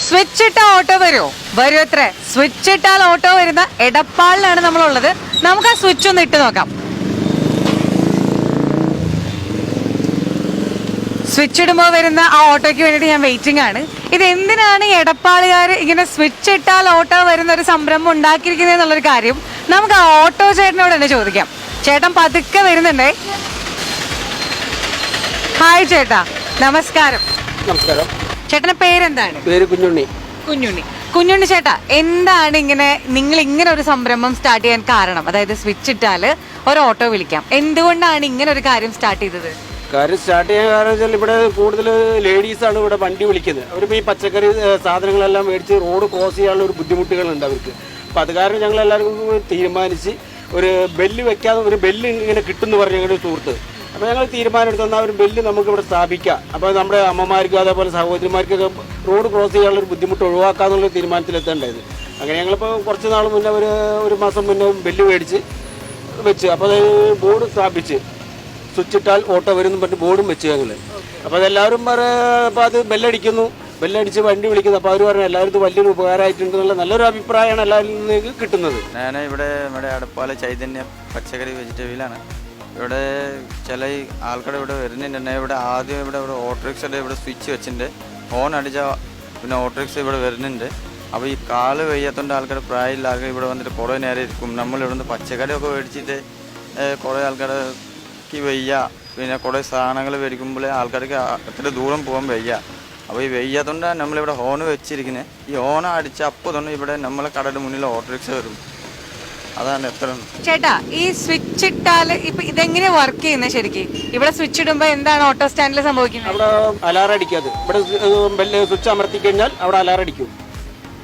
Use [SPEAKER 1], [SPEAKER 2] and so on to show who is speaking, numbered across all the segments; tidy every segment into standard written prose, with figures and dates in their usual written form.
[SPEAKER 1] Switch ഇട്ട auto വരുമോ? വരും അത്രേ. സ്വിച്ച് ഇട്ടാൽ ഓട്ടോ വരുന്ന എടപ്പാളിലാണ് നമ്മളുള്ളത്. നമുക്ക് ആ സ്വിച്ച് ഒന്ന് ഇട്ട് നോക്കാം. സ്വിച്ച് ഇടുമ്പോൾ വരുന്ന ആ ഓട്ടോയ്ക്ക് വേണ്ടിയിട്ട് ഞാൻ വെയിറ്റിംഗ് ആണ്. ഇത് എന്തിനാണ് ഈ എടപ്പാളുകാർ ഇങ്ങനെ സ്വിച്ച് ഇട്ടാൽ ഓട്ടോ വരുന്ന ഒരു സംരംഭം ഉണ്ടാക്കിയിരിക്കുന്നത് എന്നുള്ളൊരു കാര്യം നമുക്ക് ആ ഓട്ടോ ചേട്ടനോട് തന്നെ ചോദിക്കാം. ചേട്ടൻ പതുക്കെ വരുന്നുണ്ടേ. ഹായ് ചേട്ടാ, നമസ്കാരം.
[SPEAKER 2] നമസ്കാരം.
[SPEAKER 1] ചേട്ടന്റെ പേരെന്താണ്?
[SPEAKER 2] പേര് കുഞ്ഞുണ്ണി.
[SPEAKER 1] കുഞ്ഞുണ്ണി ചേട്ടാ, എന്താണ് നിങ്ങൾ ഇങ്ങനെ ഒരു സംരംഭം സ്റ്റാർട്ട് ചെയ്യാൻ കാരണം? അതായത് സ്വിച്ച് ഇട്ടാല് ഒരു ഓട്ടോ വിളിക്കാം, എന്തുകൊണ്ടാണ് ഇങ്ങനെ ഒരു കാര്യം സ്റ്റാർട്ട് ചെയ്തത്?
[SPEAKER 2] കാര്യം സ്റ്റാർട്ട് ചെയ്യാൻ കാരണം വെച്ചാൽ ഇവിടെ കൂടുതൽ ലേഡീസാണ് ഇവിടെ വണ്ടി വിളിക്കുന്നത്. അവരിപ്പോൾ ഈ പച്ചക്കറി സാധനങ്ങളെല്ലാം മേടിച്ച് റോഡ് ക്രോസ് ചെയ്യാനുള്ള ഒരു ബുദ്ധിമുട്ടുകളുണ്ട് അവർക്ക്. അപ്പോൾ അത് കാരണം ഞങ്ങൾ എല്ലാവർക്കും തീരുമാനിച്ച് ഒരു ബെല്ല് വെക്കാതെ ഒരു ബെല്ല് ഇങ്ങനെ കിട്ടുമെന്ന് പറഞ്ഞ ഞങ്ങളുടെ സുഹൃത്ത്. അപ്പോൾ ഞങ്ങൾ തീരുമാനം എടുത്ത് തന്നാൽ ഒരു ബെല്ല് നമുക്ക് ഇവിടെ സ്ഥാപിക്കാം. അപ്പോൾ നമ്മുടെ അമ്മമാർക്കും അതേപോലെ സഹോദരിമാർക്കൊക്കെ റോഡ് ക്രോസ് ചെയ്യാനുള്ള ഒരു ബുദ്ധിമുട്ട് ഒഴിവാക്കാമെന്നുള്ള തീരുമാനത്തിലെത്തേണ്ടത്. അങ്ങനെ ഞങ്ങളിപ്പോൾ കുറച്ച് നാൾ മുന്നേ ഒരു മാസം മുന്നേ ബെല്ല് മേടിച്ച് വെച്ച്, അപ്പോൾ അത് ബോർഡ് സ്ഥാപിച്ച് സ്വിച്ച് ഇട്ടാൽ ഓട്ടോ വരുന്നു പറഞ്ഞിട്ട് ബോർഡും വെച്ച് ഞങ്ങൾ. അപ്പോൾ അതെല്ലാവരും അപ്പോൾ അത് ബെല്ലടിച്ച് വണ്ടി വിളിക്കുന്നത്. അപ്പോൾ അവർ പറഞ്ഞു എല്ലാവരും വലിയൊരു ഉപകാരമായിട്ടുണ്ടെന്നുള്ള നല്ലൊരു അഭിപ്രായമാണ് എല്ലാവരിൽ നിന്ന് കിട്ടുന്നത്.
[SPEAKER 3] ഞാൻ ഇവിടെ നമ്മുടെ എടപ്പാള് ചൈതന്യ പച്ചക്കറി വെജിറ്റബിളാണ്. ഇവിടെ ചില ആൾക്കാർ ഇവിടെ വരുന്നുണ്ട്. ഇവിടെ ആദ്യം ഇവിടെ ഓട്ടോറിക്ഷയുടെ ഇവിടെ സ്വിച്ച് വെച്ചിട്ടുണ്ട്. ഹോൺ അടിച്ച പിന്നെ ഓട്ടോറിക്ഷ ഇവിടെ വരുന്നുണ്ട്. അപ്പോൾ ഈ കാല് വയ്യാത്തതുകൊണ്ട് ആൾക്കാർ പ്രായമില്ല ആൾക്കാർ ഇവിടെ വന്നിട്ട് കുറേ നേരം ഇരിക്കും. നമ്മളിവിടെ നിന്ന് പച്ചക്കറിയൊക്കെ മേടിച്ചിട്ട് കുറേ ആൾക്കാർക്ക് വയ്യ, പിന്നെ കുറേ സാധനങ്ങൾ മേടിക്കുമ്പോൾ ആൾക്കാർക്ക് അത്ര ദൂരം പോകാൻ വയ്യ. അപ്പോൾ ഈ വയ്യാത്തതുകൊണ്ടാണ് നമ്മളിവിടെ ഹോൺ വെച്ചിരിക്കുന്നത്. ഈ ഹോൺ അടിച്ച അപ്പോൾ തന്നെ ഇവിടെ നമ്മളെ കടയുടെ മുന്നിൽ ഓട്ടോറിക്ഷ വരും. അതാണ് എത്ര. ചേട്ടാ,
[SPEAKER 1] ഈ സ്വിച്ച് ഇട്ടാൽ ഇപ്പൊ ഇതെങ്ങനെ വർക്ക് ചെയ്യുന്നത്? ശരിക്കും ഇവിടെ സ്വിച്ച് ഇടുമ്പോ എന്താണ് ഓട്ടോ സ്റ്റാൻഡിൽ സംഭവിക്കുന്നത്?
[SPEAKER 2] അവിടെ അലാറം അടിക്കാതെ ഇവിടെ സ്വിച്ച് അമർത്തി കഴിഞ്ഞാൽ അവിടെ അലാറം അടിക്കും.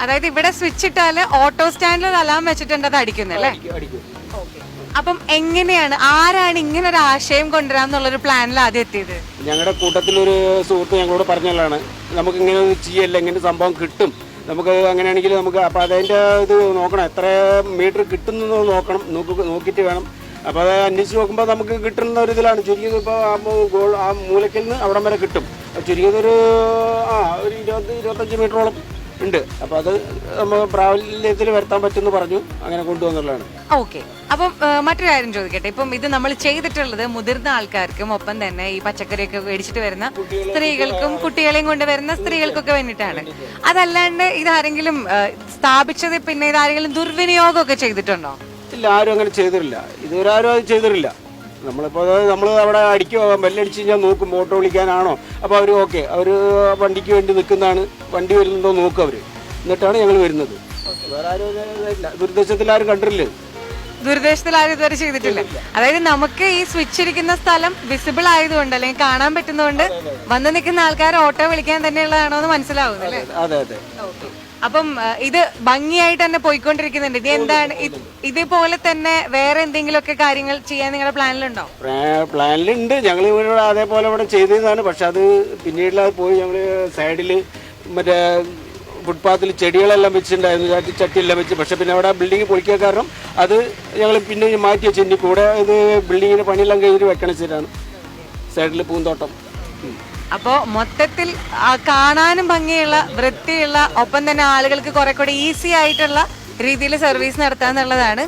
[SPEAKER 1] അതായത് ഇവിടെ സ്വിച്ച് ഇട്ടാല് ഓട്ടോ സ്റ്റാൻഡിൽ ഒരു അലാം വെച്ചിട്ടുണ്ട്, അത് അടിക്കുന്നല്ലേ? അപ്പം എങ്ങനെയാണ്, ആരാണ് ഇങ്ങനെ ഒരു ആശയം കൊണ്ടുവരാന്നുള്ളൊരു പ്ലാനിൽ ആദ്യം എത്തിയത്?
[SPEAKER 2] ഞങ്ങളുടെ കൂട്ടത്തിലൊരു സുഹൃത്ത് ഞങ്ങളോട് പറഞ്ഞതാണ്, നമുക്ക് ഇങ്ങനെ ചെയ്യല്ല, ഇങ്ങനെ സംഭവം കിട്ടും, നമുക്ക് അങ്ങനെയാണെങ്കിൽ നമുക്ക് അപ്പോൾ അതിൻ്റെ ഇത് നോക്കണം, എത്ര മീറ്റർ കിട്ടുന്നത് നോക്കിയിട്ട് വേണം. അപ്പോൾ അത് അന്വേഷിച്ച് നോക്കുമ്പോൾ നമുക്ക് കിട്ടുന്ന ഒരു ഇതിലാണ് ചുരുങ്ങിയത്. ഇപ്പോൾ ആ മൂലക്കിൽ നിന്ന് അവിടം വരെ കിട്ടും. ചുരുങ്ങിയത് ഒരു 20-25 മീറ്ററോളം ഉണ്ട്. അപ്പോൾ അത് നമ്മൾ പ്രാബല്യത്തിൽ വരുത്താൻ പറ്റുമെന്ന് പറഞ്ഞു, അങ്ങനെ കൊണ്ടുവന്നുള്ളതാണ്.
[SPEAKER 1] ഓക്കെ. അപ്പം മറ്റൊരു കാര്യം ചോദിക്കട്ടെ, ഇപ്പം ഇത് നമ്മൾ ചെയ്തിട്ടുള്ളത് മുതിർന്ന ആൾക്കാർക്കും ഒപ്പം തന്നെ ഈ പച്ചക്കറിയൊക്കെ മേടിച്ചിട്ട് വരുന്ന സ്ത്രീകൾക്കും കുട്ടികളെയും കൊണ്ടുവരുന്ന സ്ത്രീകൾക്കൊക്കെ വേണ്ടിയിട്ടാണ്. അതല്ലാണ്ട് ഇതാരെങ്കിലും സ്ഥാപിച്ചത് പിന്നെ ഇതാരെങ്കിലും ദുർവിനിയോഗമൊക്കെ ചെയ്തിട്ടുണ്ടോ?
[SPEAKER 2] ഇല്ല, ആരും അങ്ങനെ ചെയ്തിട്ടില്ല. ഇതുവരെ ആരും അത് ചെയ്തിട്ടില്ല. നമ്മൾ അവിടെ ബെല്ലടിച്ച് കഴിഞ്ഞാൽ നോക്കും ഓട്ടോ വിളിക്കാനാണോ. അപ്പോൾ അവർ ഓക്കെ, അവർ വണ്ടിക്ക് വേണ്ടി നിൽക്കുന്നതാണ്, വണ്ടി വരുന്നുണ്ടോ നോക്കും അവർ, എന്നിട്ടാണ് ഞങ്ങൾ വരുന്നത്. വേറെ ആരും ഇല്ല, ദുരുദ്ദേശത്തിൽ ആരും കണ്ടിട്ടില്ല.
[SPEAKER 1] ദുരുദ്ദേശത്തിൽ ആരും ഇതുവരെ ചെയ്തിട്ടില്ല. അതായത് നമുക്ക് ഈ സ്വിച്ച് ഇരിക്കുന്ന സ്ഥലം വിസിബിൾ ആയതുകൊണ്ട് അല്ലെങ്കിൽ കാണാൻ പറ്റുന്നതുകൊണ്ട് വന്ന് നിൽക്കുന്ന ആൾക്കാർ ഓട്ടോ വിളിക്കാൻ തന്നെയുള്ളതാണോ എന്ന് മനസ്സിലാവുന്നു അല്ലേ?
[SPEAKER 2] അതെ അതെ.
[SPEAKER 1] അപ്പം ഇത് ഭംഗിയായിട്ട് തന്നെ പോയിക്കൊണ്ടിരിക്കുന്നുണ്ട്. ഇനി എന്താണ് ഇതേപോലെ തന്നെ വേറെ എന്തെങ്കിലുമൊക്കെ കാര്യങ്ങൾ ചെയ്യാൻ നിങ്ങളുടെ പ്ലാനിലുണ്ടോ?
[SPEAKER 2] പ്ലാനിലുണ്ട്. ഞങ്ങൾ ഇവിടെ അതേപോലെ ഇവിടെ ചെയ്തതാണ്. പക്ഷെ അത് പിന്നീട് പോയി ഞങ്ങൾ സൈഡിൽ മറ്റേ ഫുട്പാത്തിൽ ചെടികളെല്ലാം വെച്ചിട്ടുണ്ടായിരുന്നു, ചട്ടിയെല്ലാം വെച്ച്. പക്ഷെ പിന്നെ അവിടെ ബിൽഡിംഗ് പൊളിക്കാൻ കാരണം അത് ഞങ്ങൾ പിന്നെ മാറ്റി വെച്ചു. ഇനി കൂടെ ഇത് ബിൽഡിങ്ങിന് പണിയെല്ലാം കഴിഞ്ഞിട്ട് വെക്കണം വെച്ചിട്ടാണ് സൈഡിൽ പൂന്തോട്ടം.
[SPEAKER 1] അപ്പോ മൊത്തത്തിൽ കാണാനും ഭംഗിയുള്ള വൃത്തിയുള്ള ഒപ്പം തന്നെ ആളുകൾക്ക് കുറെ കൂടെ ഈസി ആയിട്ടുള്ള രീതിയിൽ സർവീസ് നടത്താന്നുള്ളതാണ്